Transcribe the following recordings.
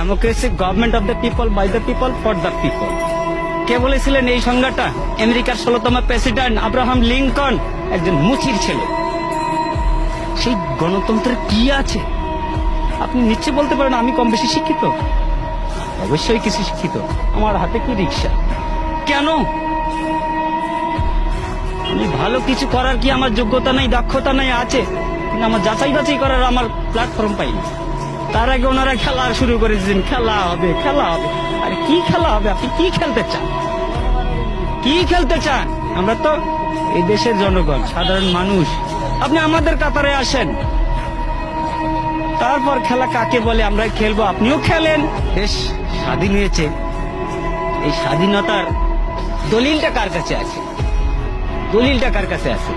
Democracy government of the people, by the people, for the people. কে বলেছিলেন এই সংজ্ঞাটা? আমেরিকার 16তম প্রেসিডেন্ট আব্রাহাম লিঙ্কন, একজন মুচির ছেলে। সেই গণতন্ত্রের কি আছে? আপনি নিশ্চয় বলতে পারেন আমি কম বেশি শিক্ষিত। অবশ্যই কিছু শিক্ষিত। আমার হাতে কি রিক্সা? কেন? আমি ভালো কিছু করার কি আমার যোগ্যতা নাই, দক্ষতা নাই? আছে, কিন্তু আমার যাচাই বাছাই করার আমার প্ল্যাটফর্ম পাইনি। তার আগে ওনারা খেলা শুরু করে দিয়েছেন, খেলা হবে, খেলা হবে। আরে কি খেলা হবে? আপনি কি খেলতে চান? কি খেলতে চান? আমরা তো এই দেশের জনগণ, সাধারণ মানুষ। আপনি আমাদের কাতারে আসেন, তারপর খেলা কাকে বলে আমরা খেলবো। আপনিও খেলেন। দেশ স্বাধীন হয়েছে, এই স্বাধীনতার দলিলটা কার কাছে আছে? দলিলটা কার কাছে আছে?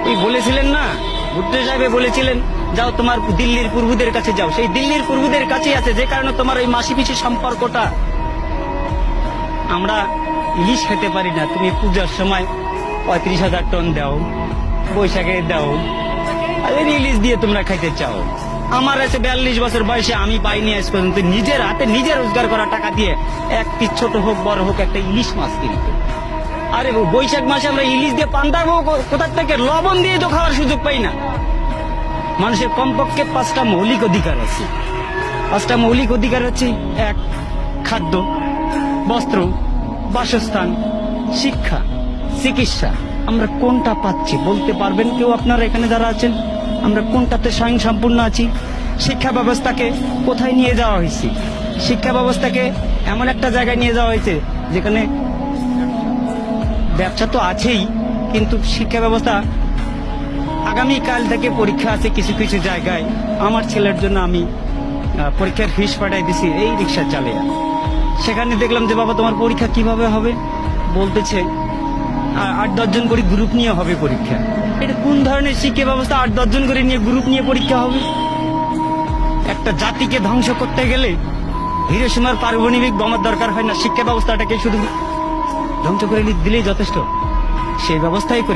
এই বলেছিলেন না, ভুট্টো সাহেব বলেছিলেন, যাও তোমার দিল্লির পূর্বদের কাছে যাও। সেই দিল্লির পূর্বদের কাছেই আছে, যে কারণে তোমার ওই মাসি পিসি সম্পর্কটা। আমরা ইলিশ খেতে পারি না, তুমি পূজার সময় 35,000 টন দাও, বৈশাখে দাও, আর ইলিশ দিয়ে তোমরা খাইতে চাও। আমার আছে 42 বছর বয়সে, আমি পাইনি আজ পর্যন্ত নিজের হাতে নিজে রোজগার করা টাকা দিয়ে এক পিস ছোট হোক বড় হোক একটা ইলিশ মাছ কিনতে। আরে বৈশাখ মাসে আমরা ইলিশ দিয়ে পান্তাবো কোথার থেকে? লবণ দিয়ে তো খাওয়ার সুযোগ পাই না। মানুষের কমপক্ষে 5টা মৌলিক অধিকার আছে। 5টা মৌলিক অধিকার হচ্ছে: 1, খাদ্য, বস্ত্র, বাসস্থান, শিক্ষা, চিকিৎসা। আমরা কোনটা পাচ্ছি বলতে পারবেন কেউ? আপনারা এখানে যারা আছেন, আমরা কোনটাতে স্বয়ংসম্পূর্ণ আছি? শিক্ষা ব্যবস্থাকে কোথায় নিয়ে যাওয়া হয়েছে? শিক্ষা ব্যবস্থাকে এমন একটা জায়গায় নিয়ে যাওয়া হয়েছে যেখানে ব্যবসা তো আছেই, কিন্তু শিক্ষা ব্যবস্থা, আগামীকাল থেকে পরীক্ষা আছে কিছু কিছু জায়গায়। আমার ছেলের জন্য আমি পরীক্ষার ফিস পাঠাই দিছি এই রিক্সা চালিয়ে। সেখানে দেখলাম যে বাবা তোমার পরীক্ষা কিভাবে হবে? বলতেছে 8-10 জন করে গ্রুপ নিয়ে হবে পরীক্ষা। এটা কোন ধরনের শিক্ষা ব্যবস্থা? 8-10 জন করে নিয়ে গ্রুপ নিয়ে পরীক্ষা হবে? একটা জাতিকে ধ্বংস করতে গেলে হিরোশিমার পারমাণবিক বোমার দরকার হয় না, শিক্ষা ব্যবস্থাটাকে শুধু ধ্বংস করে দিলেই যথেষ্ট। সেই ব্যবস্থাই করে